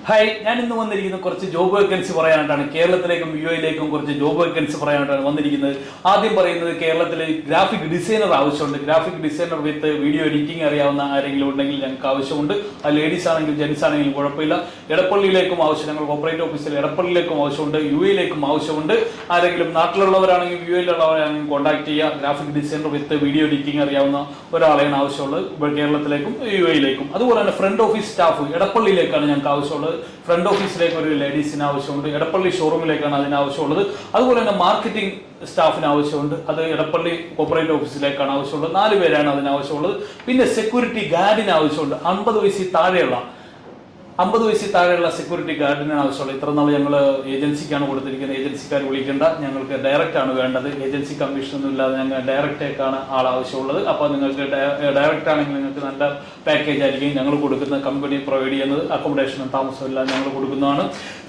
Hi, ഞാൻ ഇന്ന് വന്നിരിക്കുന്ന കുറച്ച് ജോബ് വേക്കൻസി പറയാനായിട്ടാണ്. കേരളത്തിലേക്കും യു എയിലേക്കും കുറച്ച് ജോബ് വേക്കൻസി പറയാനായിട്ടാണ് വന്നിരിക്കുന്നത്. ആദ്യം പറയുന്നത് കേരളത്തിൽ ഗ്രാഫിക് ഡിസൈനർ ആവശ്യമുണ്ട്. ഗ്രാഫിക് ഡിസൈനർ വിത്ത് വീഡിയോ എഡിറ്റിംഗ് അറിയാവുന്ന ആരെങ്കിലും ഉണ്ടെങ്കിൽ ഞങ്ങൾക്ക് ആവശ്യമുണ്ട്. അത് ലേഡീസ് ആണെങ്കിലും ജെൻസ് ആണെങ്കിലും കുഴപ്പമില്ല. എടപ്പള്ളിയിലേക്കും ആവശ്യം, ഞങ്ങൾ കോപ്പറേറ്റീവ് ഓഫീസിൽ എടപ്പള്ളിയിലേക്കും ആവശ്യമുണ്ട്, യു എയിലേക്കും ആവശ്യമുണ്ട്. ആരെങ്കിലും നാട്ടിലുള്ളവരാണെങ്കിൽ യു എയിലുള്ളവരാണെങ്കിൽ കോൺടാക്ട് ചെയ്യുക. ഗ്രാഫിക് ഡിസൈനർ വിത്ത് വീഡിയോ എഡിറ്റിംഗ് അറിയാവുന്ന ഒരാളെയാണ് ആവശ്യമുള്ളത്, കേരളത്തിലേക്കും യു എയിലേക്കും. അതുപോലെ തന്നെ ഫ്രണ്ട് ഓഫീസ് സ്റ്റാഫ് എടപ്പള്ളിയിലേക്കാണ് ഞങ്ങൾക്ക് ആവശ്യമുള്ളത്. ഫ്രണ്ട് ഓഫീസിലേക്ക് ഒരു ലേഡീസിന് ആവശ്യമുണ്ട്, എടപ്പള്ളി ഷോറൂമിലേക്കാണ് അതിന് ആവശ്യമുള്ളത്. അതുപോലെ തന്നെ മാർക്കറ്റിംഗ് സ്റ്റാഫിന് ആവശ്യമുണ്ട്, അത് എടപ്പള്ളി കോപ്പറേറ്റീവ് ഓഫീസിലേക്കാണ് ആവശ്യമുള്ളത്. 4 പേരാണ് അതിന് ആവശ്യമുള്ളത്. പിന്നെ സെക്യൂരിറ്റി ഗാർഡിന് ആവശ്യമുണ്ട്, 50 വയസ്സിൽ താഴെയുള്ള സെക്യൂരിറ്റി ഗാർഡിനാണ് ആവശ്യമുള്ളത്. ഇത്ര നാൾ ഞങ്ങൾ ഏജൻസിക്കാണ് കൊടുത്തിരിക്കുന്നത്. ഏജൻസിക്കാർ വിളിക്കേണ്ട, ഞങ്ങൾക്ക് ഡയറക്റ്റ് ആണ് വേണ്ടത്. ഏജൻസി കമ്മീഷനൊന്നും ഇല്ലാതെ ഞങ്ങൾ ഡയറക്റ്റേക്കാണ് ആൾ ആവശ്യമുള്ളത്. അപ്പോൾ നിങ്ങൾക്ക് ഡയറക്റ്റ് ആണെങ്കിൽ നിങ്ങൾക്ക് നല്ല പാക്കേജ് ആയിരിക്കും ഞങ്ങൾ കൊടുക്കുന്നത്. കമ്പനി പ്രൊവൈഡ് ചെയ്യുന്നത് അക്കോമഡേഷനും താമസവും എല്ലാം ഞങ്ങൾ കൊടുക്കുന്നതാണ്.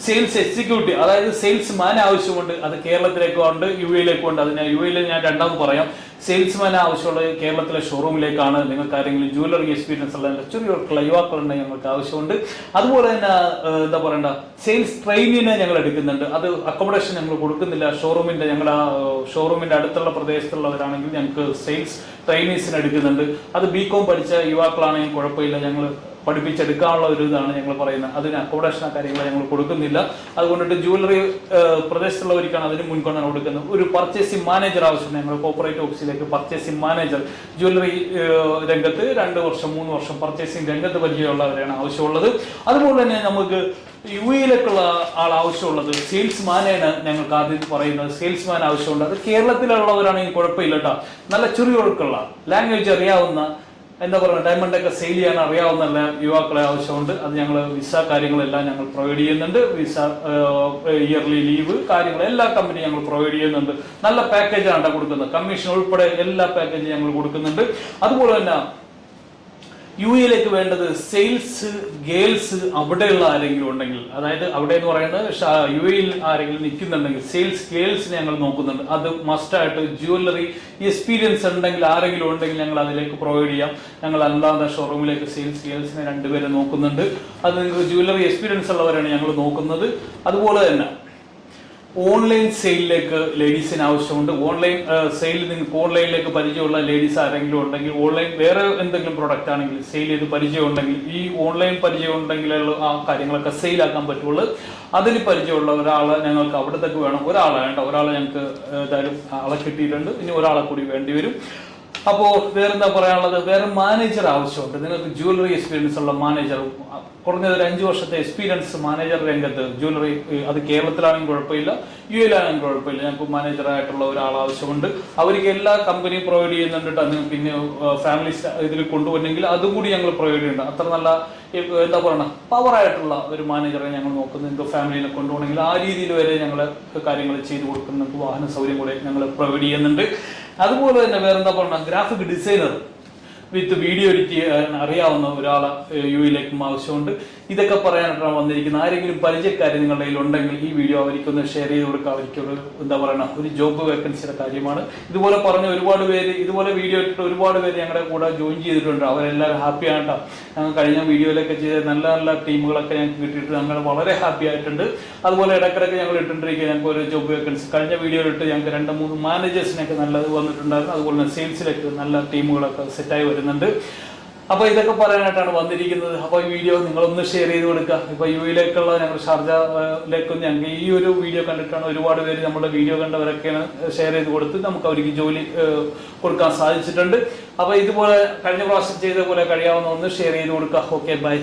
സെയിൽസ് എക്സിക്യൂട്ടീവ്, അതായത് സെയിൽസ് മാൻ ആവശ്യമുണ്ട്. അത് കേരളത്തിലേക്കും ഉണ്ട്, യു എയിലേക്കും ഉണ്ട്. അതിന് യു എയിൽ ഞാൻ രണ്ടാമത് പറയാം. സെയിൽസ്മാൻ ആവശ്യമുള്ളത് കേരളത്തിലെ ഷോറൂമിലേക്കാണ്. നിങ്ങൾക്ക് ആരെങ്കിലും ജ്വല്ലറി എക്സ്പീരിയൻസ് ഉള്ള ചെറിയ യുവാക്കളുണ്ടെങ്കിൽ ഞങ്ങൾക്ക് ആവശ്യമുണ്ട്. അതുപോലെ തന്നെ എന്താ പറയണ്ട, സെയിൽസ് ട്രെയിനിനെ ഞങ്ങൾ എടുക്കുന്നുണ്ട്. അത് അക്കോമഡേഷൻ ഞങ്ങൾ കൊടുക്കുന്നില്ല. ഷോറൂമിന്റെ അടുത്തുള്ള പ്രദേശത്തുള്ളവരാണെങ്കിൽ ഞങ്ങൾക്ക് സെയിൽസ് ട്രെയിനീസിന് എടുക്കുന്നുണ്ട്. അത് ബികോം പഠിച്ച യുവാക്കളാണെങ്കിൽ കുഴപ്പമില്ല, ഞങ്ങൾ പഠിപ്പിച്ചെടുക്കാനുള്ള ഒരു ഇതാണ് ഞങ്ങൾ പറയുന്നത്. അതിന് അക്കോമഡേഷൻ കാര്യങ്ങൾ ഞങ്ങൾ കൊടുക്കുന്നില്ല. അതുകൊണ്ടിട്ട് ജ്വല്ലറി പ്രദേശത്തുള്ളവർക്കാണ് അതിന് മുൻഗണന കൊടുക്കുന്നത്. ഒരു പർച്ചേസിംഗ് മാനേജർ ആവശ്യമുണ്ട്. ഞങ്ങൾ കോപ്പറേറ്റീവ് ഓഫീസിലേക്ക് പർച്ചേസിംഗ് മാനേജർ, ജ്വല്ലറി രംഗത്ത് 2 വർഷം 3 വർഷം പർച്ചേസിംഗ് രംഗത്ത് പരിചയമുള്ളവരാണ് ആവശ്യമുള്ളത്. അതുപോലെ തന്നെ നമുക്ക് യു എയിലേക്കുള്ള ആൾ ആവശ്യമുള്ളത് സെയിൽസ്മാനാണ് ഞങ്ങൾക്ക് ആദ്യം പറയുന്നത്. സെയിൽസ്മാൻ ആവശ്യമുണ്ട്. അത് കേരളത്തിലുള്ളവരാണെങ്കിൽ കുഴപ്പമില്ല കേട്ടോ. നല്ല ചുരുക്കൊഴുക്കുള്ള ലാംഗ്വേജ് അറിയാവുന്ന, എന്താ പറയുക, ഡയമണ്ട് ഒക്കെ സെയിൽ ചെയ്യാൻ അറിയാവുന്ന യുവാക്കളെ ആവശ്യമുണ്ട്. അത് ഞങ്ങൾ വിസ കാര്യങ്ങളെല്ലാം ഞങ്ങൾ പ്രൊവൈഡ് ചെയ്യുന്നുണ്ട്. വിസ, ഇയർലി ലീവ് കാര്യങ്ങൾ എല്ലാ കമ്പനി ഞങ്ങൾ പ്രൊവൈഡ് ചെയ്യുന്നുണ്ട്. നല്ല പാക്കേജാണ് കൊടുക്കുന്നത്. കമ്മീഷൻ ഉൾപ്പെടെ എല്ലാ പാക്കേജും ഞങ്ങൾ കൊടുക്കുന്നുണ്ട്. അതുപോലെ തന്നെ യു എയിലേക്ക് വേണ്ടത് സെയിൽസ് ഗേൾസ് അവിടെയുള്ള ആരെങ്കിലും ഉണ്ടെങ്കിൽ, അതായത് അവിടെ എന്ന് പറയുന്നത് യു എയിൽ ആരെങ്കിലും നിൽക്കുന്നുണ്ടെങ്കിൽ സെയിൽസ് ഗേൾസിനെ ഞങ്ങൾ നോക്കുന്നുണ്ട്. അത് മസ്റ്റായിട്ട് ജ്വല്ലറി എക്സ്പീരിയൻസ് ഉണ്ടെങ്കിൽ ആരെങ്കിലും ഉണ്ടെങ്കിൽ ഞങ്ങൾ അതിലേക്ക് പ്രൊവൈഡ് ചെയ്യാം. ഞങ്ങൾ അല്ലാതെ ഷോറൂമിലേക്ക് സെയിൽസ് ഗേൾസിനെ 2 പേരെ നോക്കുന്നുണ്ട്. അത് നിങ്ങൾക്ക് ജ്വല്ലറി എക്സ്പീരിയൻസ് ഉള്ളവരാണ് ഞങ്ങൾ നോക്കുന്നത്. അതുപോലെ തന്നെ ഓൺലൈൻ സെയിലിലേക്ക് ലേഡീസിന് ആവശ്യമുണ്ട്. ഓൺലൈൻ സെയിൽ നിങ്ങൾക്ക് ഓൺലൈനിലേക്ക് പരിചയമുള്ള ലേഡീസ് ആരെങ്കിലും ഉണ്ടെങ്കിൽ, ഓൺലൈൻ വേറെ എന്തെങ്കിലും പ്രൊഡക്റ്റ് ആണെങ്കിൽ സെയിൽ ചെയ്ത് പരിചയം ഉണ്ടെങ്കിൽ, ഈ ഓൺലൈൻ പരിചയം ഉണ്ടെങ്കിലുള്ള ആ കാര്യങ്ങളൊക്കെ സെയിലാക്കാൻ പറ്റുള്ളൂ. അതിന് പരിചയമുള്ള ഒരാളെ ഞങ്ങൾക്ക് അവിടത്തേക്ക് വേണം. ഒരാളെ ഞങ്ങൾക്ക് ഏതായാലും ആളെ കിട്ടിയിട്ടുണ്ട്. ഇനി ഒരാളെ കൂടി വേണ്ടി വരും. അപ്പോൾ വേറെന്താ പറയാനുള്ളത്, വേറെ മാനേജർ ആവശ്യമുണ്ട്. നിങ്ങൾക്ക് ജ്വല്ലറി എക്സ്പീരിയൻസ് ഉള്ള മാനേജർ, കുറഞ്ഞത് ഒരു 5 വർഷത്തെ എക്സ്പീരിയൻസ് മാനേജർ രംഗത്ത്, ജ്വല്ലറി, അത് കേരളത്തിലാണെങ്കിൽ കുഴപ്പമില്ല, യു എയിലാണെങ്കിൽ കുഴപ്പമില്ല. ഞങ്ങൾക്ക് മാനേജറായിട്ടുള്ള ഒരാൾ ആവശ്യമുണ്ട്. അവർക്ക് എല്ലാ കമ്പനിയും പ്രൊവൈഡ് ചെയ്യുന്നുണ്ട്. അത് പിന്നെ ഫാമിലി ഇതിൽ കൊണ്ടുപോകണമെങ്കിൽ അതും കൂടി ഞങ്ങൾ പ്രൊവൈഡ് ചെയ്യുന്നുണ്ട്. അത്ര നല്ല എന്താ പറയുക, പവറായിട്ടുള്ള ഒരു മാനേജറെ ഞങ്ങൾ നോക്കുന്നത്. നിങ്ങൾക്ക് ഫാമിലിനെ കൊണ്ടുപോകണമെങ്കിൽ ആ രീതിയിൽ വരെ ഞങ്ങൾ കാര്യങ്ങൾ ചെയ്തു കൊടുക്കുന്നുണ്ട്. വാഹന സൗകര്യം കൂടെ ഞങ്ങൾ പ്രൊവൈഡ് ചെയ്യുന്നുണ്ട്. അതുപോലെ തന്നെ വേറെന്താ പറയുക, ഗ്രാഫിക് ഡിസൈനർ വിത്ത് വീഡിയോ എഡിറ്റ് ചെയ്യാൻ അറിയാവുന്ന ഒരാളെ യു എയിലേക്കും ആവശ്യമുണ്ട്. ഇതൊക്കെ പറയാനായിട്ടാണ് വന്നിരിക്കുന്നത്. ആരെങ്കിലും പരിചയക്കാർ നിങ്ങളുടെ കയ്യിൽ ഉണ്ടെങ്കിൽ ഈ വീഡിയോ അവർക്കൊന്ന് ഷെയർ ചെയ്ത് കൊടുക്കുക. അവർക്കൊരു എന്താ പറയുക, ഒരു ജോബ് വേക്കൻസിയുടെ കാര്യമാണ്. ഇതുപോലെ പറഞ്ഞ ഒരുപാട് പേര്, ഇതുപോലെ വീഡിയോ ഇട്ടിട്ട് ഒരുപാട് പേര് ഞങ്ങളുടെ കൂടെ ജോയിൻ ചെയ്തിട്ടുണ്ട്. അവരെല്ലാവരും ഹാപ്പി ആയിട്ടാണ്. ഞങ്ങൾ കഴിഞ്ഞ വീഡിയോയിലൊക്കെ ചെയ്ത നല്ല നല്ല ടീമുകളൊക്കെ ഞങ്ങൾക്ക് കിട്ടിയിട്ട് ഞങ്ങൾ വളരെ ഹാപ്പി ആയിട്ടുണ്ട്. അതുപോലെ ഇടയ്ക്കിടയ്ക്ക് ഞങ്ങൾ ഇട്ടിട്ടിരിക്കുക. ഞങ്ങൾക്ക് ഒരു ജോബ് വേക്കൻസി കഴിഞ്ഞ വീഡിയോയിലിട്ട് ഞങ്ങൾക്ക് 2-3 മാനേജേഴ്സിനൊക്കെ നല്ലത് വന്നിട്ടുണ്ടായിരുന്നു. അതുപോലെ തന്നെ സെയിൽസിലേക്ക് നല്ല ടീമുകളൊക്കെ സെറ്റായി വരുന്നുണ്ട്. അപ്പോൾ ഇതൊക്കെ പറയാനായിട്ടാണ് വന്നിരിക്കുന്നത്. അപ്പോൾ ഈ വീഡിയോ നിങ്ങളൊന്ന് ഷെയർ ചെയ്ത് കൊടുക്കുക. ഇപ്പോൾ യു എയിലേക്കുള്ള ഞങ്ങൾ ഷാർജയിലേക്കും ഞങ്ങൾ ഈ ഒരു വീഡിയോ കണ്ടിട്ടാണ് ഒരുപാട് പേര് നമ്മുടെ വീഡിയോ കണ്ടവരൊക്കെയാണ് ഷെയർ ചെയ്ത് കൊടുത്ത് നമുക്ക് അവർക്ക് ജോലി കൊടുക്കാൻ സാധിച്ചിട്ടുണ്ട്. അപ്പോൾ ഇതുപോലെ കഴിഞ്ഞ പ്രാവശ്യം ചെയ്ത പോലെ കഴിയാവുന്ന ഒന്ന് ഷെയർ ചെയ്ത് കൊടുക്കുക. Okay, by.